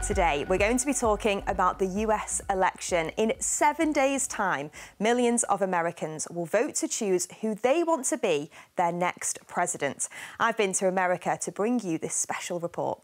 Today, we're going to be talking about the US election. In 7 days' time, millions of Americans will vote to choose who they want to be their next president. I've been to America to bring you this special report.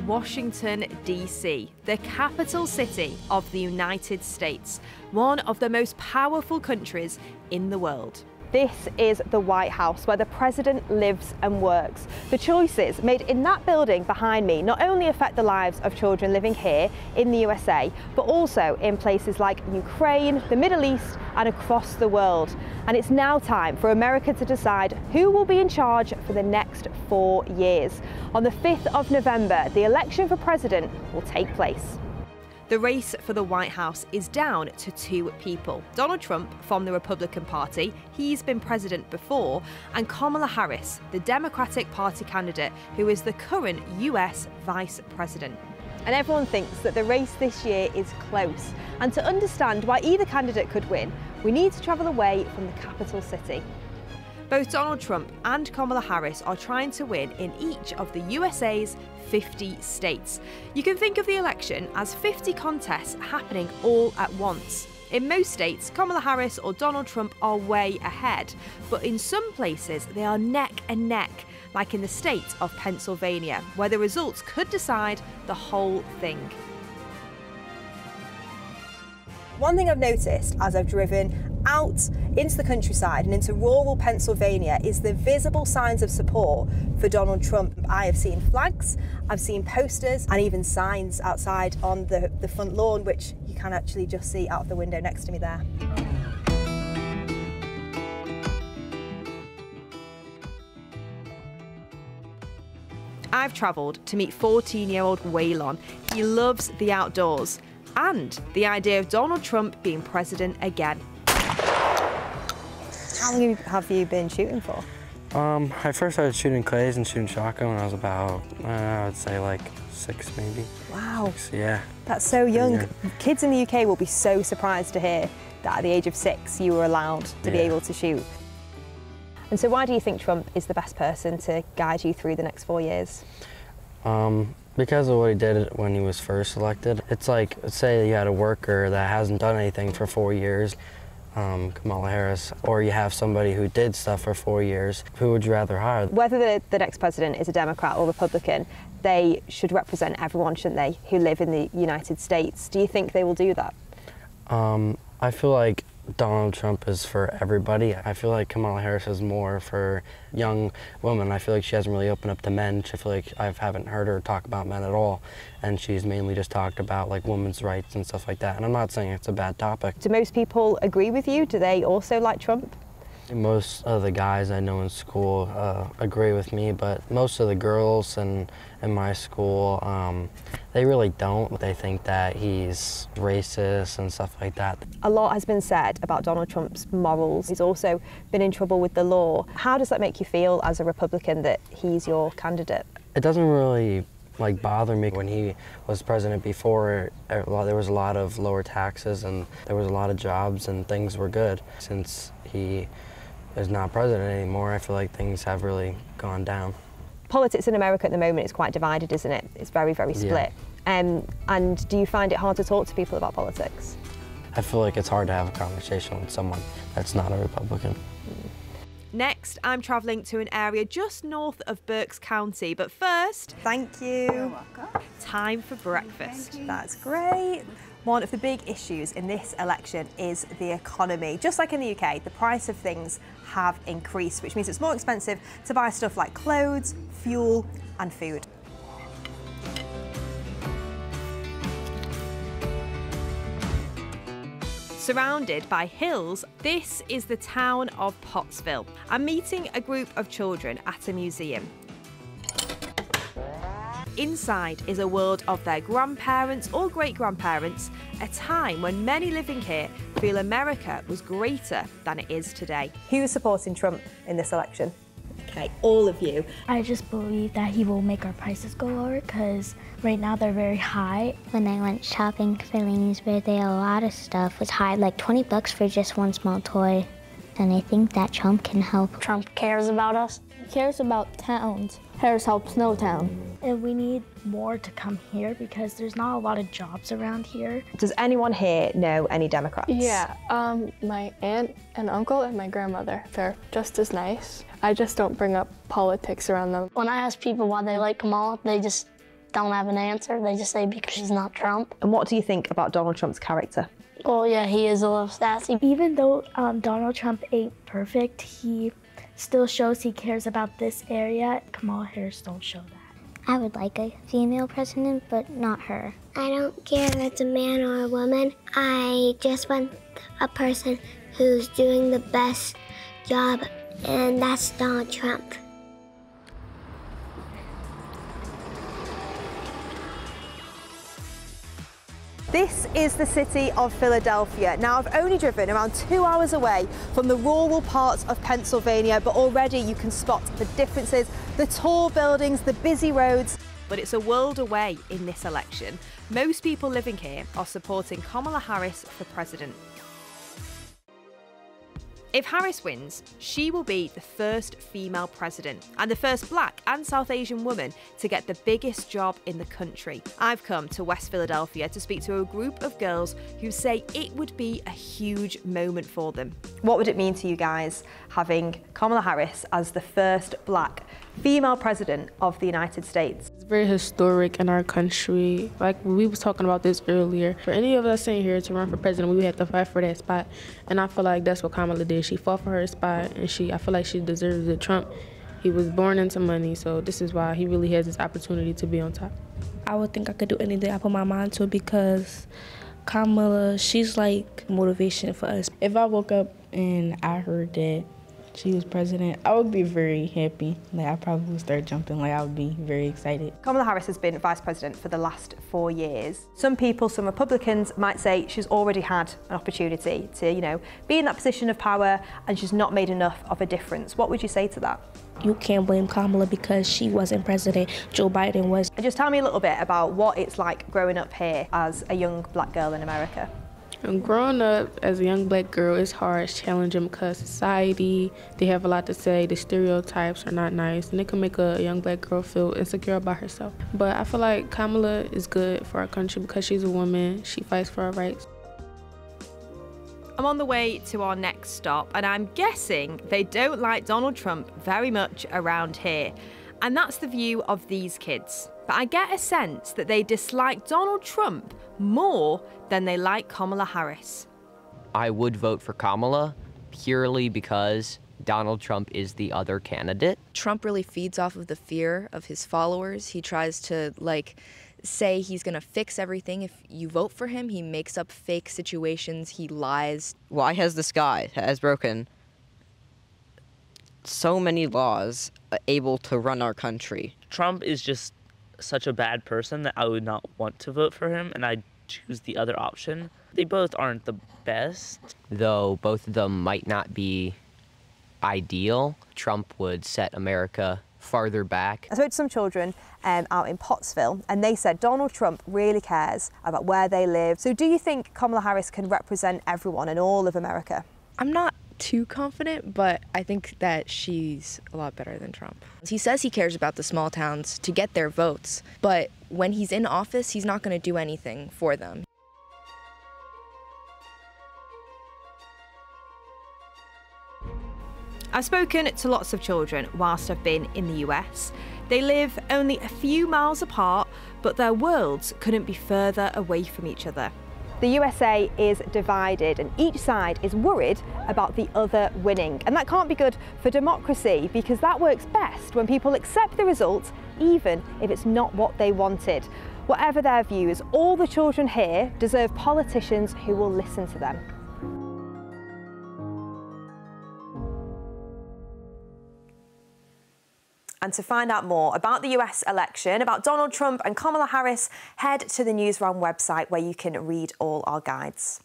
Washington, D.C., the capital city of the United States, one of the most powerful countries in the world. This is the White House, where the president lives and works. The choices made in that building behind me not only affect the lives of children living here in the USA, but also in places like Ukraine, the Middle East, and across the world. And it's now time for America to decide who will be in charge for the next 4 years. On the 5th of November, the election for president will take place. The race for the White House is down to 2 people. Donald Trump from the Republican Party, he's been president before, and Kamala Harris, the Democratic Party candidate, who is the current US Vice President. And everyone thinks that the race this year is close. And to understand why either candidate could win, we need to travel away from the capital city. Both Donald Trump and Kamala Harris are trying to win in each of the USA's 50 states. You can think of the election as 50 contests happening all at once. In most states, Kamala Harris or Donald Trump are way ahead, but in some places they are neck and neck, like in the state of Pennsylvania, where the results could decide the whole thing. One thing I've noticed as I've driven out into the countryside and into rural Pennsylvania is the visible signs of support for Donald Trump. I have seen flags, I've seen posters and even signs outside on the front lawn, which you can actually just see out of the window next to me there. I've travelled to meet 14-year-old Waylon. He loves the outdoors and the idea of Donald Trump being president again. How long have you been shooting for? I first started shooting clays and shooting shotgun when I was about, I would say like 6 maybe. Wow. 6, yeah. That's so young. Kids in the UK will be so surprised to hear that at the age of 6 you were allowed to be able to shoot. And so why do you think Trump is the best person to guide you through the next 4 years? Because of what he did when he was first elected. It's like, say you had a worker that hasn't done anything for 4 years, Kamala Harris, or you have somebody who did stuff for 4 years, who would you rather hire? Whether the next president is a Democrat or Republican, they should represent everyone, shouldn't they, who live in the United States. Do you think they will do that? I feel like Donald Trump is for everybody. I feel like Kamala Harris is more for young women. I feel like she hasn't really opened up to men. I feel like I haven't heard her talk about men at all, and she's mainly just talked about like women's rights and stuff like that. And I'm not saying it's a bad topic. Do most people agree with you? Do they also like Trump? Most of the guys I know in school agree with me, but most of the girls in my school, they really don't. They think that he's racist and stuff like that. A lot has been said about Donald Trump's morals. He's also been in trouble with the law. How does that make you feel as a Republican that he's your candidate? It doesn't really bother me. When he was president before, there was a lot of lower taxes and there was a lot of jobs and things were good. Since he is not president anymore, I feel like things have really gone down. Politics in America at the moment is quite divided, isn't it? It's very, very split. Yeah. And do you find it hard to talk to people about politics? I feel like it's hard to have a conversation with someone that's not a Republican. Next, I'm travelling to an area just north of Berks County, but first... Thank you. You're welcome. Time for breakfast. That's great. One of the big issues in this election is the economy. Just like in the UK, the price of things have increased, which means it's more expensive to buy stuff like clothes, fuel and food. Surrounded by hills, this is the town of Pottsville. I'm meeting a group of children at a museum. Inside is a world of their grandparents or great-grandparents, a time when many living here feel America was greater than it is today. Who's supporting Trump in this election? Okay, all of you. I just believe that he will make our prices go lower because right now they're very high. When I went shopping for Lainey's birthday, a lot of stuff was high, like 20 bucks for just one small toy. And I think that Trump can help. Trump cares about us. He cares about towns. Harris helps no town. And we need more to come here because there's not a lot of jobs around here. Does anyone here know any Democrats? Yeah, my aunt and uncle and my grandmother. They're just as nice. I just don't bring up politics around them. When I ask people why they like Kamala, they just don't have an answer. They just say because she's not Trump. And what do you think about Donald Trump's character? Oh yeah, he is a little sassy. Even though Donald Trump ain't perfect, he still shows he cares about this area. Kamala Harris don't show that. I would like a female president, but not her. I don't care if it's a man or a woman. I just want a person who's doing the best job, and that's Donald Trump. This is the city of Philadelphia. Now, I've only driven around 2 hours away from the rural parts of Pennsylvania, but already you can spot the differences, the tall buildings, the busy roads. But it's a world away in this election. Most people living here are supporting Kamala Harris for president. If Harris wins, she will be the first female president and the first Black and South Asian woman to get the biggest job in the country. I've come to West Philadelphia to speak to a group of girls who say it would be a huge moment for them. What would it mean to you guys having Kamala Harris as the first Black female president of the United States? It's very historic in our country. Like we was talking about this earlier. For any of us sitting here to run for president, we would have to fight for that spot. And I feel like that's what Kamala did. She fought for her spot, and I feel like she deserves it. Trump, he was born into money, so this is why he really has this opportunity to be on top. I would think I could do anything I put my mind to because Kamala, she's like motivation for us. If I woke up and I heard that she was president, I would be very happy. Like I probably would start jumping. Like I would be very excited. Kamala Harris has been vice president for the last 4 years. Some people, some Republicans might say she's already had an opportunity to, be in that position of power and she's not made enough of a difference. What would you say to that? You can't blame Kamala because she wasn't president. Joe Biden was. And just tell me a little bit about what it's like growing up here as a young Black girl in America. And growing up as a young Black girl is hard, it's challenging because society, they have a lot to say, the stereotypes are not nice, and it can make a young Black girl feel insecure about herself. But I feel like Kamala is good for our country because she's a woman, she fights for our rights. I'm on the way to our next stop, and I'm guessing they don't like Donald Trump very much around here. And that's the view of these kids. But I get a sense that they dislike Donald Trump more than they like Kamala Harris. I would vote for Kamala purely because Donald Trump is the other candidate. Trump really feeds off of the fear of his followers. He tries to, say he's gonna fix everything if you vote for him. He makes up fake situations, he lies. Why has this guy broken so many laws able to run our country? Trump is just such a bad person that I would not want to vote for him, and I'd choose the other option. They both aren't the best. Though both of them might not be ideal, Trump would set America farther back. I spoke to some children out in Pottsville, and they said Donald Trump really cares about where they live. So do you think Kamala Harris can represent everyone and all of America? I'm not too confident, but I think that she's a lot better than Trump. He says he cares about the small towns to get their votes, but when he's in office, he's not going to do anything for them. I've spoken to lots of children whilst I've been in the US. They live only a few miles apart, but their worlds couldn't be further away from each other. The USA is divided and each side is worried about the other winning. And that can't be good for democracy because that works best when people accept the results even if it's not what they wanted. Whatever their views, all the children here deserve politicians who will listen to them. And to find out more about the US election, about Donald Trump and Kamala Harris, head to the Newsround website where you can read all our guides.